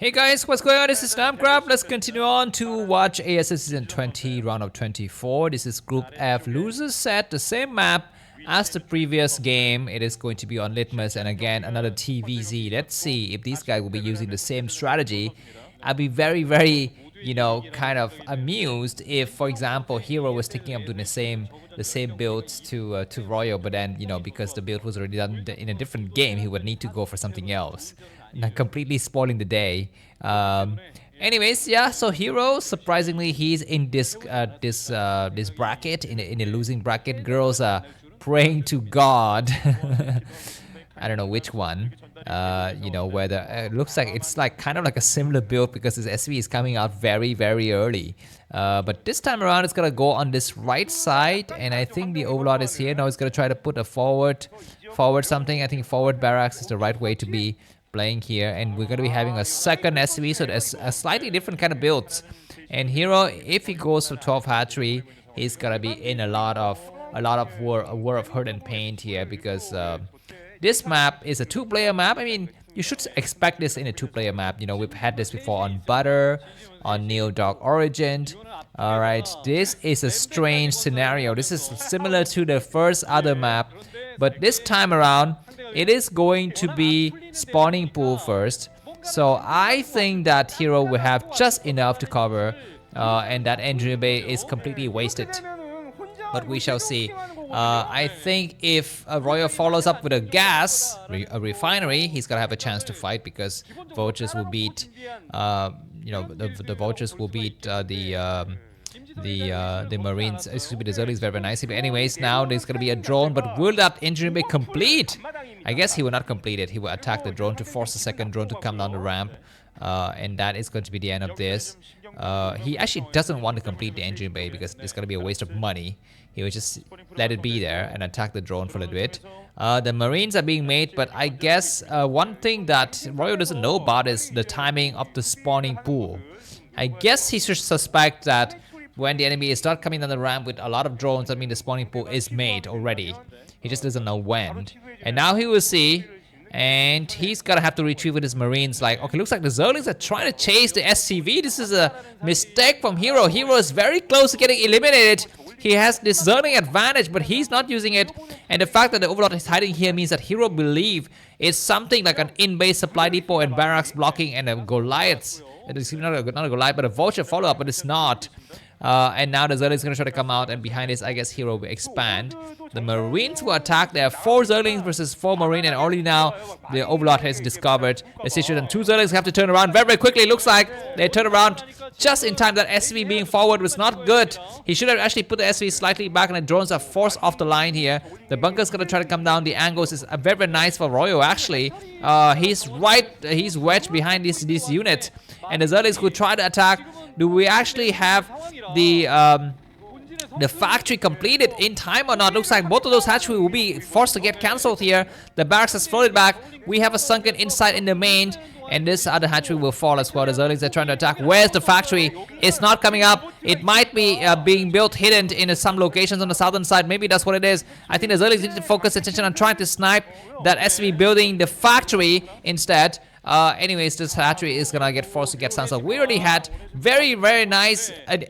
Hey guys, what's going on? This is Namkraft. Let's continue on to watch ASL Season 20 round of 24. This is Group F losers set, the same map as the previous game. It is going to be on Litmus and again another TVZ. Let's see if these guys will be using the same strategy. I'll be very, kind of amused if, for example, Hero was taking up doing the same builds to Royal, but then because the build was already done in a different game, he would need to go for something else. Not completely spoiling the day. Anyways, yeah. So Hero, surprisingly, he's in this bracket, in a losing bracket. Girls are praying to God. I don't know which one. Whether it looks like it's like kind of like a similar build because this SV is coming out very early. But this time around, it's gonna go on this right side, and I think the Overlord is here now. It's gonna try to put a forward something. I think forward barracks is the right way to be playing here, and we're going to be having a second SV, so there's a slightly different kind of builds. And Hero, if he goes for 12 hatchery, he's gonna be in a lot of war of hurt and pain here because this map is a two-player map. I mean, you should expect this in a two-player map. We've had this before on Butter, on Neo Dark Origin. All right, this is a strange scenario. This is similar to the first other map, but this time around, it is going to be spawning pool first. So I think that Hero will have just enough to cover, and that engineer bay is completely wasted. But we shall see. I think if Royal follows up with a refinery, he's gonna have a chance to fight because vultures will beat, the vultures will beat the Marines. Excuse me, the Zerg is very nicely. But anyways, now there's gonna be a drone. But will that engineering bay complete? I guess he will not complete it. He will attack the drone to force the second drone to come down the ramp. And that is going to be the end of this. He actually doesn't want to complete the engine bay because it's going to be a waste of money. He will just let it be there and attack the drone for a little bit. The Marines are being made, but I guess one thing that Royal doesn't know about is the timing of the spawning pool. I guess he should suspect that when the enemy is not coming down the ramp with a lot of drones, I mean the spawning pool is made already. He just doesn't know when. And now he will see. And he's gonna have to retrieve with his Marines. Like, okay, looks like the Zerglings are trying to chase the SCV. This is a mistake from Hero. Hero is very close to getting eliminated. He has this Zergling advantage, but he's not using it. And the fact that the Overlord is hiding here means that Hero believe it's something like an in-base supply depot and barracks blocking and a Goliath. It's not a Goliath, but a Vulture follow-up, but it's not. And now the Zerglings is going to try to come out, and behind this, I guess Hero will expand. The Marines will attack. There are 4 Zerglings versus 4 Marine, and only now the Overlord has discovered the situation. 2 Zerglings have to turn around very quickly. Looks like they turn around just in time. That SV being forward was not good. He should have actually put the SV slightly back, and the drones are forced off the line here. The bunker's going to try to come down. The angles is very nice for Royal, actually. He's wedged behind this unit, and the Zerglings will try to attack. Do we actually have the factory completed in time or not? Looks like both of those hatcheries will be forced to get cancelled here. The barracks has floated back. We have a sunken inside in the main, and this other hatchery will fall as well. The Zerglings are trying to attack. Where's the factory? It's not coming up. It might be being built hidden in some locations on the southern side. Maybe that's what it is. I think the Zerglings need to focus attention on trying to snipe that SV building the factory instead. Anyways, this hatchery is gonna get forced to get sunset. We already had very nice and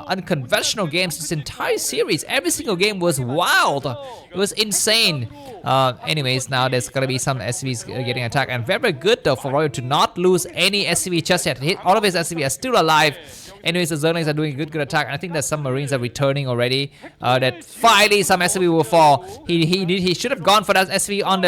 unconventional games this entire series. Every single game was wild. It was insane. Anyways, now there's gonna be some SCVs getting attacked, and very good though for Royal to not lose any SCV just yet. All of his SCV are still alive. Anyways, the Zerglings are doing a good attack, and I think that some Marines are returning already. That finally some SCV will fall. He should have gone for that SCV on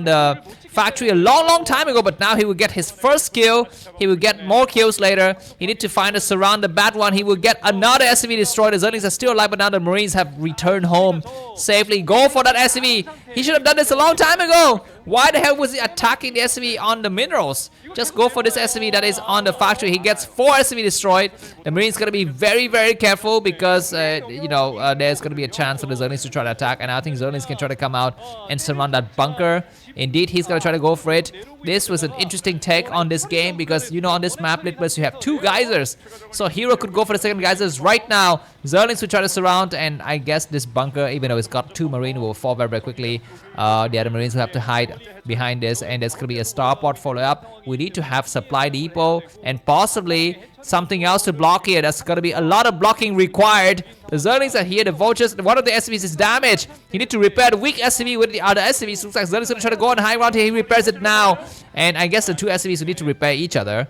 the factory a long time ago, but now he will get his first kill. He will get more kills later. He need to find a surround the bad one. He will get another SCV destroyed. The Zerglings are still alive, but now the Marines have returned home safely. Go for that SCV. He should have done this a long time ago. Why the hell was he attacking the SCV on the minerals? Just go for this SCV that is on the factory. He gets 4 SCV destroyed. The Marines gonna be very careful because there's gonna be a chance for the Zerglings to try to attack, and I think Zerglings can try to come out and surround that bunker. Indeed, he's gonna try to go for it. This was an interesting take on this game because on this map Litmus you have 2 geysers, so Hero could go for the second geysers right now. Zerlings will try to surround, and I guess this bunker, even though it's got 2 Marine, will fall very, very quickly. The other Marines will have to hide behind this, and there's going to be a starport follow up. We need to have supply depot and possibly something else to block here. That's going to be a lot of blocking required. The Zerlings are here. The vultures, one of the SCVs is damaged. You need to repair the weak SCV with the other SCVs. Looks like Zerlings going to try to go on high ground here. He repairs it now, and I guess the 2 SCVs will need to repair each other.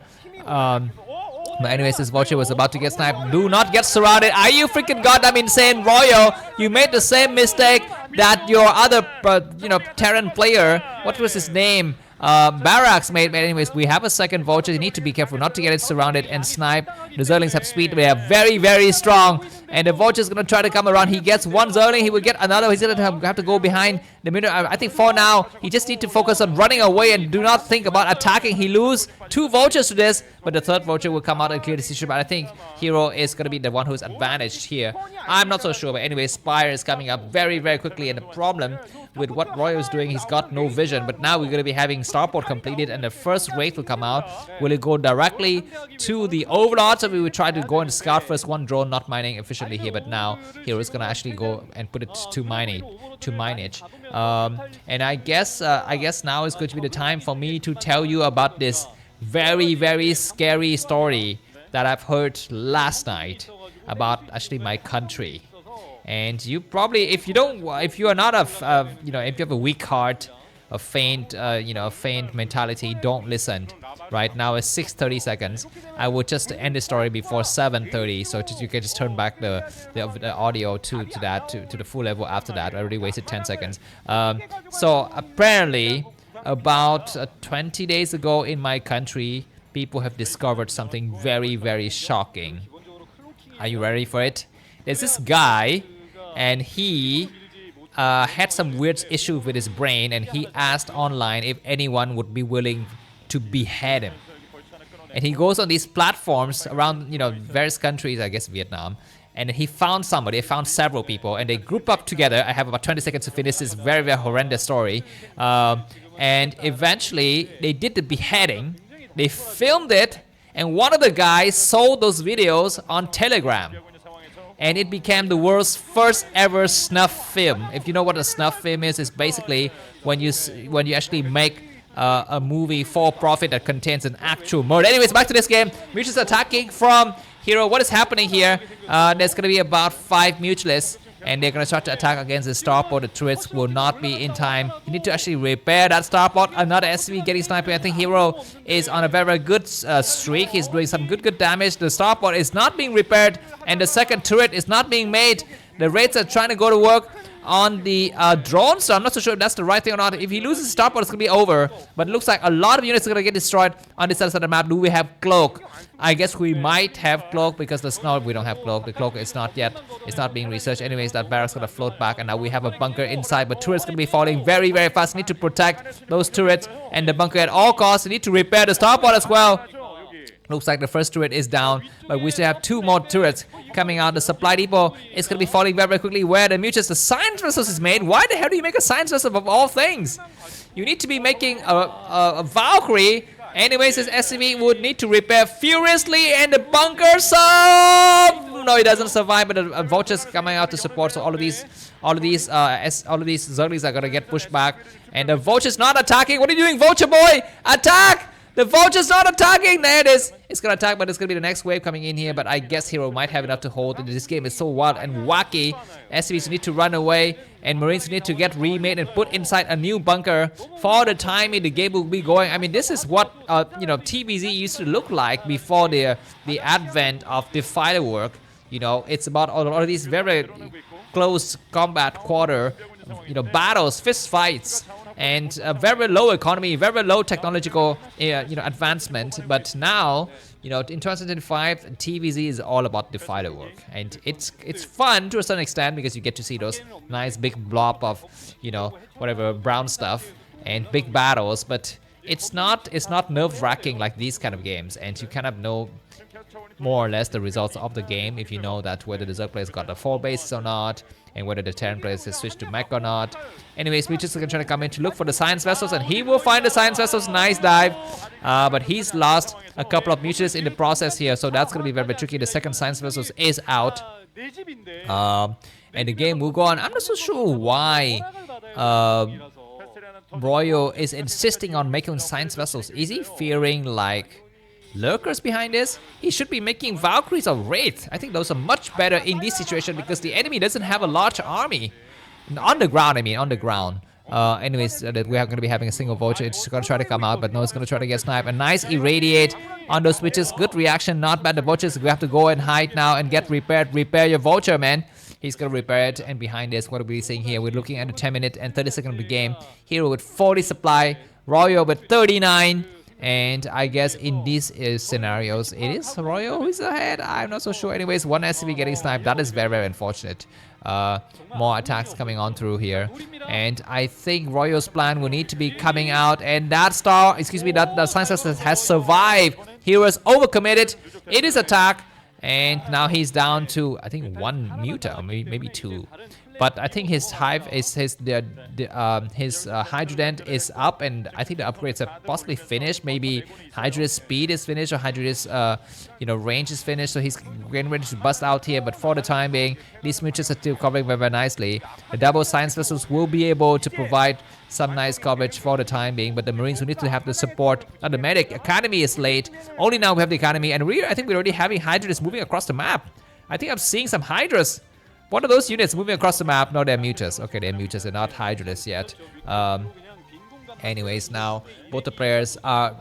But anyways, this vulture was about to get sniped. Do not get surrounded. Are you freaking goddamn insane, Royal? You made the same mistake that your other, Terran player, what was his name? Barracks made. But anyways, we have a second vulture. You need to be careful not to get it surrounded and snipe. The Zerlings have speed. They are very, very strong. And the vulture is going to try to come around. He gets one Zerling. He will get another. He's going to have to go behind the middle. I think for now, he just need to focus on running away and do not think about attacking. He lose 2 vultures to this, but the 3rd vulture will come out and clear the situation. But I think Hero is going to be the one who's advantaged here. I'm not so sure. But anyway, Spire is coming up very, very quickly. And the problem with what Royal is doing, he's got no vision. But now we're going to be having Starport completed, and the first Wraith will come out. Will it go directly to the Overlord? So we will try to go and scout first. 1 drone not mining efficiently here, but now Hero is going to actually go and put it to mineage. And I guess now is going to be the time for me to tell you about this very, very scary story that I've heard last night about actually my country. And you probably, if you are not if you have a weak heart, a faint mentality, don't listen. Right now it's 6:30 seconds. I will just end the story before 7:30, so you can just turn back the audio to the full level after that. I already wasted 10 seconds. So apparently, about 20 days ago in my country, people have discovered something very, very shocking. Are you ready for it? There's this guy, and he had some weird issue with his brain, and he asked online if anyone would be willing to behead him. And he goes on these platforms around, various countries, I guess Vietnam, and he found somebody. He found several people, and they group up together. I have about 20 seconds to finish this very, very horrendous story. And eventually, they did the beheading. They filmed it, and one of the guys sold those videos on Telegram. And it became the world's first ever snuff film. If you know what a snuff film is, it's basically when you actually make a movie for profit that contains an actual murder. Anyways, back to this game. Mutualists attacking from Hero. What is happening here? There's going to be about 5 mutualists, and they're going to start to attack against the starport. The turrets will not be in time. You need to actually repair that starport. Another SCV getting sniped. I think Hero is on a very, very good streak. He's doing some good damage. The starport is not being repaired, and the second turret is not being made. The raids are trying to go to work on the drone, so I'm not so sure if that's the right thing or not. If he loses starport, it's going to be over. But it looks like a lot of units are going to get destroyed on this other side of the map. Do we have Cloak? I guess we might have Cloak because we don't have Cloak. The Cloak is not yet. It's not being researched. Anyways, that barracks going to float back, and now we have a bunker inside. But turrets going to be falling very, very fast. We need to protect those turrets and the bunker at all costs. We need to repair the starport as well. Looks like the first turret is down, but we still have 2 more turrets coming out. The supply depot is going to be falling very, very quickly. Where the science vessels is made. Why the hell do you make a science vessel of all things? You need to be making a Valkyrie. Anyways, this SCV would need to repair furiously, and the bunker no, it doesn't survive. But the vultures coming out to support. So all of these Zerglings are going to get pushed back, and the vulture's not attacking. What are you doing, vulture boy? Attack! The vulture's not attacking. There it is. It's gonna attack, but it's gonna be the next wave coming in here. But I guess Hero might have enough to hold. This game is so wild and wacky. SCVs need to run away, and Marines need to get remade and put inside a new bunker. For the time the game will be going. I mean, this is what TVZ used to look like before the advent of Defiler work. It's about all of these very close combat quarter, battles, fist fights. And a very low economy, very low technological, advancement. But now, in 2025, TVZ is all about Defiler work, and it's fun to a certain extent because you get to see those nice big blob of, whatever brown stuff and big battles. But it's not nerve-wracking like these kind of games, and you kind of know more or less the results of the game if you know that whether the Zerg players got the 4 bases or not, and whether the Terran players has switched to mech or not. Anyways, we just going to try to come in to look for the science vessels, and he will find the science vessels. Nice dive, but he's lost a couple of mutualists in the process here, so that's going to be very, very tricky. The second science vessels is out. And the game will go on. I'm not so sure why Royal is insisting on making science vessels. Is he fearing like lurkers behind this? He should be making Valkyries or Wraith. I think those are much better in this situation because the enemy doesn't have a large army. On the ground, I mean, on the ground. Anyways, that we are going to be having a single vulture. It's going to try to come out, but no, it's going to try to get sniped. A nice irradiate on those switches. Good reaction, not bad. The vultures, we have to go and hide now and get repaired. Repair your vulture, man. He's going to repair it. And behind this, what are we seeing here? We're looking at the 10-minute and 30-second of the game. Hero with 40 supply. Royal with 39. And I guess in these scenarios, it is Royal who is ahead. I'm not so sure. Anyways, one SCV getting sniped. That is very, very unfortunate. More attacks coming on through here. And I think Royal's plan will need to be coming out. And that that Science Vessel has survived. Hero is overcommitted. It is attack. And now he's down to, I think, 1 muta, or maybe 2. But I think his hive is his Hydrodent is up, and I think the upgrades have possibly finished. Maybe Hydra's speed is finished, or Hydra's range is finished. So he's getting ready to bust out here. But for the time being, these mutas are still covering very, very nicely. The double science vessels will be able to provide some nice coverage for the time being. But the Marines will need to have the support. The medic academy is late. Only now we have the academy, and I think we're already having Hydras moving across the map. I think I'm seeing some Hydras. What are those units moving across the map? No, they're mutas. Okay, they're mutas. They're not Hydras yet. Anyways, now both the players are,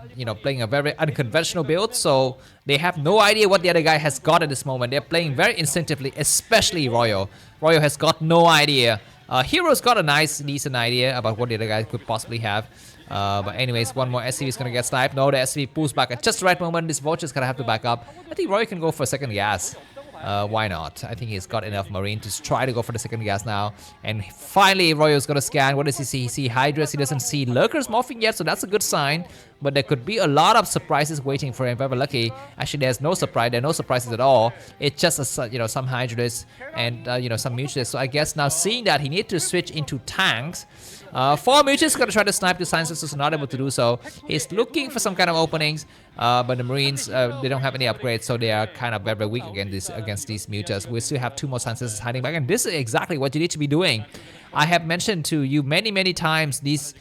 playing a very unconventional build, so they have no idea what the other guy has got at this moment. They're playing very instinctively, especially Royal. Royal has got no idea. Hero's got a nice, decent idea about what the other guy could possibly have. But anyways, one more SCV is gonna get sniped. No, the SCV pulls back at just the right moment. This vulture is gonna have to back up. I think Royal can go for a second gas. Why not? I think he's got enough Marine to try to go for the second gas now. And finally, Royal's gonna scan. What does he see? He sees Hydras. He doesn't see Lurkers morphing yet, so that's a good sign. But there could be a lot of surprises waiting for him if ever lucky. Actually, there's no surprise. There are no surprises at all. It's just some Hydras and some Mutas. So I guess now seeing that, he needs to switch into tanks. 4 Mutas gonna try to snipe the Science Vessels, not able to do so. He's looking for some kind of openings, but the Marines, they don't have any upgrades, so they are kind of very, very weak against these Mutas. We still have 2 more Science Vessels hiding back, and this is exactly what you need to be doing. I have mentioned to you many, many times, these,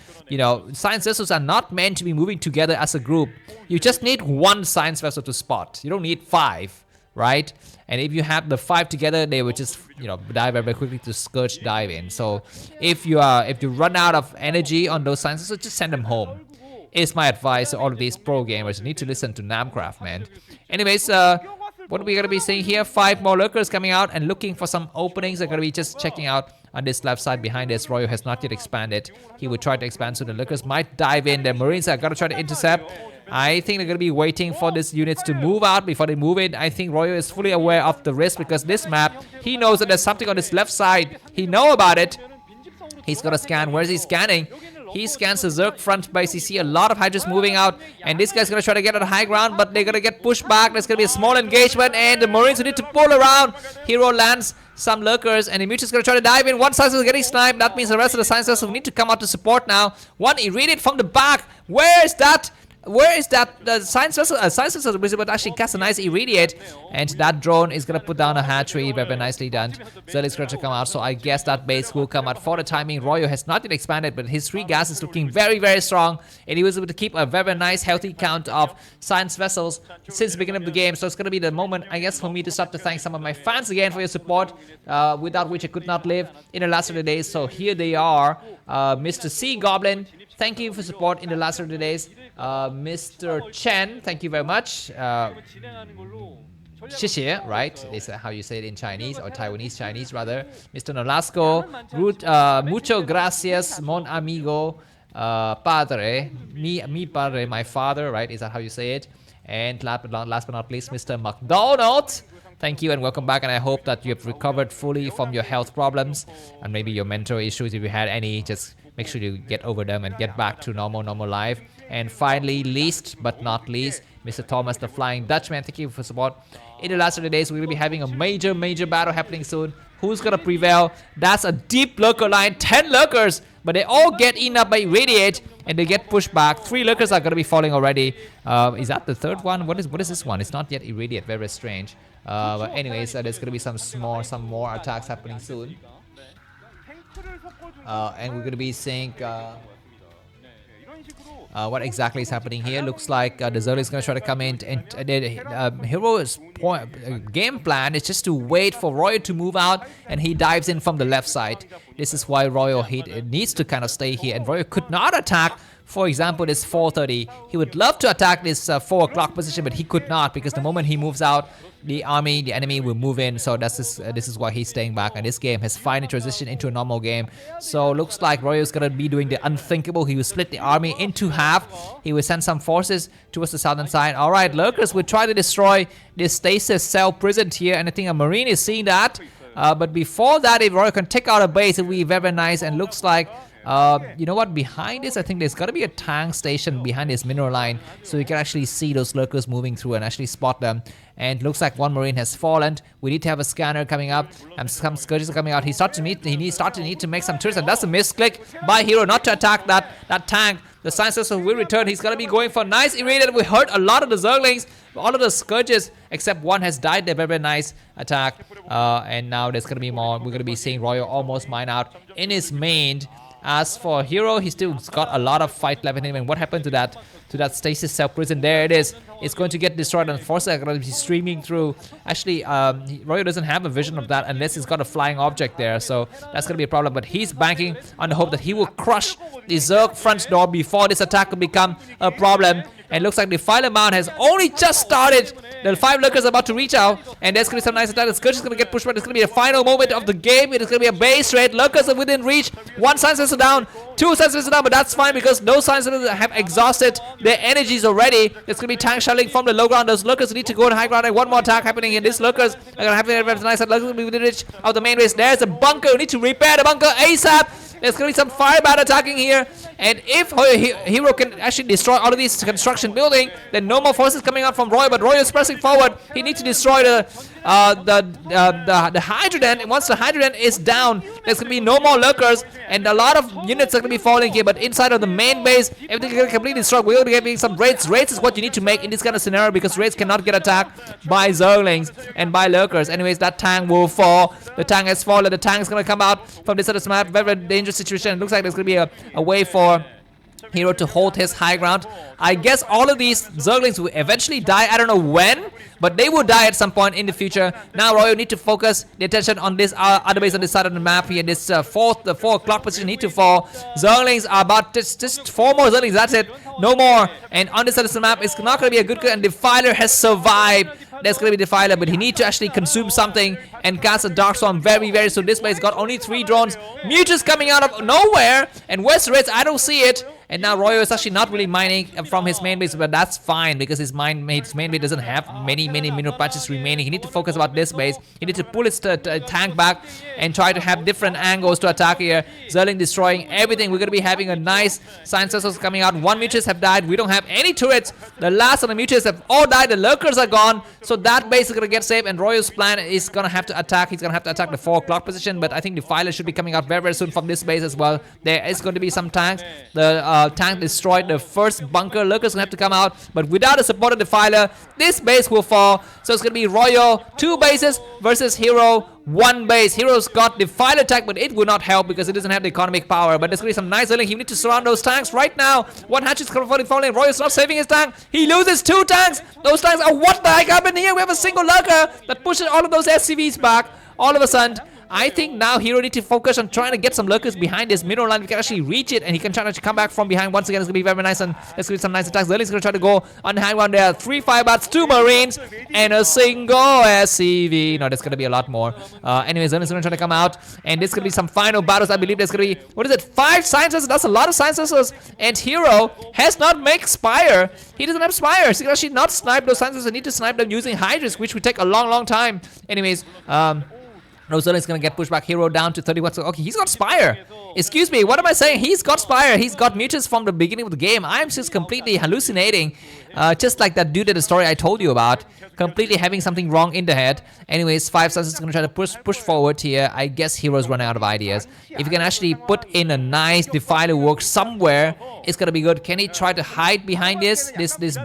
Science Vessels are not meant to be moving together as a group. You just need 1 Science Vessel to spot. You don't need 5. Right? And if you have the 5 together, they would just, dive very, very quickly to Scourge dive in. So if you run out of energy on those sciences, so just send them home. Is my advice to all of these pro gamers. You need to listen to Namkraft, man. Anyways, what are we gonna be seeing here? 5 more lurkers coming out and looking for some openings. They're gonna be just checking out on this left side behind this. Royal has not yet expanded. He would try to expand, so the lurkers might dive in. The Marines are gonna try to intercept. I think they're going to be waiting for these units to move out before they move in. I think Royal is fully aware of the risk because this map, he knows that there's something on this left side. He knows about it. He's going to scan. Where is he scanning? He scans the Zerg front base. You see a lot of Hydras moving out. And this guy's going to try to get on the high ground, but they're going to get pushed back. There's going to be a small engagement, and the Marines will need to pull around. Hero lands some lurkers, and the Mutas is going to try to dive in. 1 Science is getting sniped. That means the rest of the Science will need to come out to support now. 1 irradiate from the back. Where is that? Where is that? The Science Vessel? Science Vessel is able to actually cast a nice irradiate, and that drone is gonna put down a hatchery. Very, very nicely done. Zelle is going to come out, so I guess that base will come out for the timing. Royal has not yet expanded, but his 3 gas is looking very, very strong, and he was able to keep a very, very nice, healthy count of Science Vessels since the beginning of the game. So it's gonna be the moment, I guess, for me to start to thank some of my fans again for your support, without which I could not live in the last of the days. So here they are, Mr. C Goblin. Thank you for support in the last of the days. Mr. Chen, thank you very much. 谢谢, right? Is how you say it in Chinese, or Taiwanese Chinese rather. Mr. Nolasco, mucho gracias, mon amigo, padre, mi padre, my father, right? Is that how you say it? And last but not least, Mr. McDonald. Thank you and welcome back, and I hope that you have recovered fully from your health problems and maybe your mental issues. If you had any, just make sure you get over them and get back to normal life. And finally, least but not least, Mr. Thomas the Flying Dutchman, thank you for support. In the last of the days, we're going to be having a major battle happening soon. Who's going to prevail? That's a deep lurker line. 10 lurkers but they all get eaten up by Irradiate, and they get pushed back. 3 lurkers are going to be falling already. Is that the third one? What is this one? It's not yet Irradiate. Very, very strange. But anyways, there's going to be some more attacks happening soon. And we're going to be seeing what exactly is happening here. Looks like the Zelle is going to try to come in, and the hero's game plan is just to wait for Royo to move out, and he dives in from the left side. This is why Royo needs to kind of stay here, and Royo could not attack. For example, this 4:30. He would love to attack this 4 o'clock position, but he could not, because the moment he moves out, the enemy will move in. So this is why he's staying back, and this game has finally transitioned into a normal game. So looks like Royo is gonna be doing the unthinkable. He will split the army into half. He will send some forces towards the southern side. All right, lurkers will try to destroy this stasis cell prison here, and I think a marine is seeing that. But before that, if Royo can take out a base, it will be very nice. And looks like you know what, behind this, I think there's gotta be a tank station behind this mineral line, so you can actually see those lurkers moving through and actually spot them. And looks like 1 marine has fallen. We need to have a scanner coming up, and some skirmishes are coming out. He need to make some turns, and that's a misclick by hero not to attack that tank. The science system will return. He's gonna be going for nice Irradiate. We hurt a lot of the Zerglings. All of the scourges except one has died. They're very nice attack. And now there's gonna be more. We're gonna be seeing Royo almost mine out in his main. As for hero, he still got a lot of fight left in him. And what happened to that stasis cell prison? There it is. It's going to get destroyed, and forces are going to be streaming through. Actually, Royo doesn't have a vision of that unless he's got a flying object there. So that's going to be a problem. But he's banking on the hope that he will crush the Zerg front door before this attack will become a problem. And looks like the Defiler Mount has only just started. The 5 lurkers are about to reach out, and there's going to be some nice attack. The Scourge is going to get pushed back. It's going to be a final moment of the game. It is going to be a base raid. Lurkers are within reach. 1 science is down, 2 science is down, but that's fine because those science have exhausted their energies already. There's going to be tank shelling from the low ground. Those lurkers need to go to high ground, and one more attack happening here. These lurkers are going to have a very nice attack. Lurkers will be within reach of the main base. There's a bunker. We need to repair the bunker ASAP. There's going to be some firebat attacking here, and if hero can actually destroy all of these construction building, then no more forces coming out from Royo. But Royo is pressing forward. He needs to destroy the hydrogen. And once the hydrogen is down, there's going to be no more lurkers, and a lot of units are going to be falling here. But inside of the main base, everything is going to completely destroyed. We're going to be getting some raids. Raids is what you need to make in this kind of scenario, because raids cannot get attacked by Zerglings and by lurkers. Anyways, that tank will fall. The tank has fallen. The tank is going to come out from this other map. Very dangerous situation. It looks like there's going to be a way for hero to hold his high ground. I guess all of these Zerglings will eventually die. I don't know when, but they will die at some point in the future. Now Royo need to focus the attention on this other base on this side of the map here. This the 4 o'clock position need to fall. Zerglings are about just 4 more Zerglings. That's it. No more. And on this side of the map, it's not going to be a good. And Defiler has survived. There's going to be Defiler, but he needs to actually consume something and cast a Dark Storm very soon. This base got only 3 drones. Mutas coming out of nowhere. And where's the Reds? I don't see it. And now Royo is actually not really mining from his main base, but that's fine because his main base doesn't have many mineral patches remaining. He needs to focus about this base. He needs to pull his tank back and try to have different angles to attack here. Zerling destroying everything. We're going to be having a nice science vessels coming out. 1 Mutas have died. We don't have any turrets. The last of the Mutas have all died. The lurkers are gone. So that base is going to get saved, and Royo's plan is going to have to attack. He's going to have to attack the 4 o'clock position, but I think Defiler should be coming out very soon from this base as well. There is going to be some tanks. The tank destroyed the first bunker. Lurkers gonna have to come out, but without the support of Defiler, this base will fall. So it's gonna be Royo 2 bases versus Hero 1 base. Hero's got Defiler attack, but it will not help because it doesn't have the economic power. But there's gonna be some nice earning. He need to surround those tanks right now. 1 hatch is falling. Royo's not saving his tank. He loses 2 tanks. Those tanks are what the heck happened here? We have a single lurker that pushes all of those SCVs back. All of a sudden, I think now Hero need to focus on trying to get some lurkers behind this middle line. We can actually reach it, and he can try to come back from behind. Once again, it's going to be very nice, and there's going to be some nice attacks. Zerling's going to try to go on the high ground there. 3 firebats, 2 marines, and a single SCV. No, there's going to be a lot more. Anyways, Zerling's going to try to come out, and there's going to be some final battles. I believe there's going to be, what is it, 5 science vessels? That's a lot of science vessels, and Hero has not made Spire. He doesn't have Spires. He can actually not snipe those science vessels. He need to snipe them using Hydras, which would take a long time. Anyways, Zerling is going to get pushed back. Hero down to 31. So, okay, he's got Spire. Excuse me, what am I saying? He's got Spire. He's got Mutas from the beginning of the game. I'm just completely hallucinating. Just like that dude at the story I told you about, completely having something wrong in the head. Anyways, 5 suns is going to try to push forward here. I guess Hero's running out of ideas. If you can actually put in a nice Defiler work somewhere, it's going to be good. Can he try to hide behind this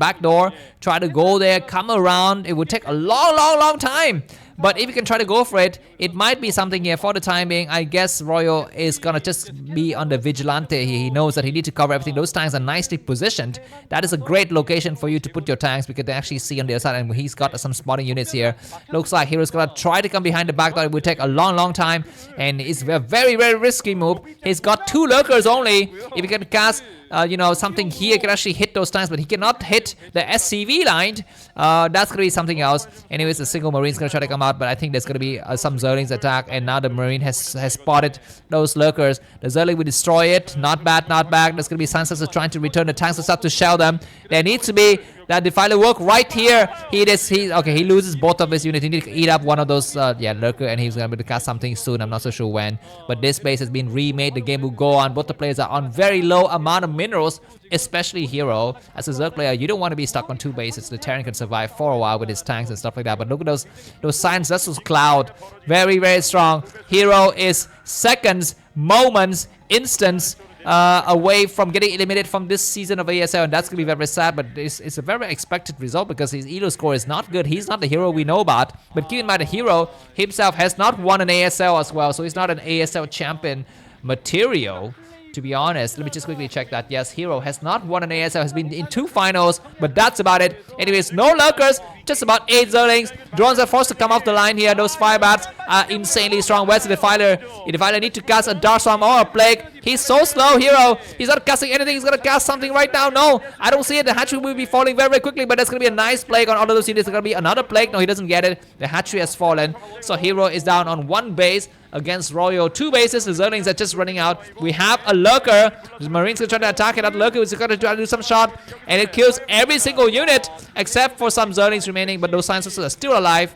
back door? Try to go there, come around. It would take a long time. But if you can try to go for it, it might be something here for the time being. I guess Royo is gonna just be on the Vigilante. He knows that he needs to cover everything. Those tanks are nicely positioned. That is a great location for you to put your tanks because they actually see on the other side, and he's got some spotting units here. Looks like Hero's gonna try to come behind the back door. It would take a long time, and it's a very risky move. He's got 2 lurkers only. If you can cast something here, can actually hit those tanks, but he cannot hit the SCV line. That's gonna be something else. Anyways, a single Marine's gonna try to come out, but I think there's gonna be some Zerlings attack, and now the Marine has spotted those lurkers. The Zerling will destroy it. Not bad. There's gonna be Sunsets trying to return the tanks and stuff to shell them. There needs to be that Defiler work right here. He loses both of his units. He needs to eat up one of those lurker, and he's gonna be able to cast something soon. I'm not so sure when, but this base has been remade. The game will go on. Both the players are on very low amount of minerals, especially Hero. As a Zerg player, you don't want to be stuck on 2 bases. The Terran can survive for a while with his tanks and stuff like that, but look at those signs. That's those cloud. Very strong. Hero is seconds, moments, instants away from getting eliminated from this season of ASL, and that's gonna be very sad, but it's a very expected result because his elo score is not good. He's not the Hero we know about, but keep in mind the Hero himself has not won an ASL as well, so he's not an ASL champion material. To be honest, let me just quickly check that. Yes, Hero has not won an ASL, has been in 2 finals, but that's about it. Anyways, no lurkers, just about 8 Zerlings. Drones are forced to come off the line here. Those fire bats are insanely strong. Where's the Defiler? The Defiler need to cast a Dark Storm or a Plague. He's so slow, Hero. He's not casting anything. He's gonna cast something right now. No, I don't see it. The hatchery will be falling very quickly, but there's gonna be a nice Plague on all of those units. There's gonna be another Plague. No, he doesn't get it. The hatchery has fallen. So Hero is down on 1 base against Royo. 2 bases. The Zerlings are just running out. We have a lurker. The Marines can try to attack it. That lurker is going to try to do some shot, and it kills every single unit except for some Zerlings remaining, but those scientists are still alive.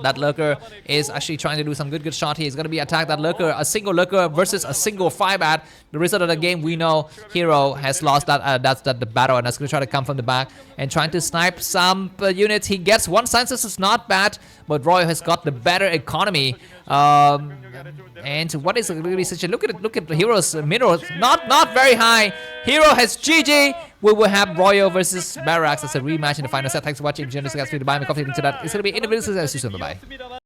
That lurker is actually trying to do some good shot. He is going to be attacked. That lurker, a single lurker versus a single firebat. The result of the game, we know Hero has lost that. That's the battle, and that's going to try to come from the back and trying to snipe some units. He gets 1 scientist. It's not bad, but Roy has got the better economy. And what is going to be such a look at the Hero's minerals? Not very high. Hero has GG. We will have Royo versus Barracks as a rematch in the final set. Thanks for watching. If you enjoyed this, guys, feel free to buy me coffee into that. It's going to be in the video. Bye bye.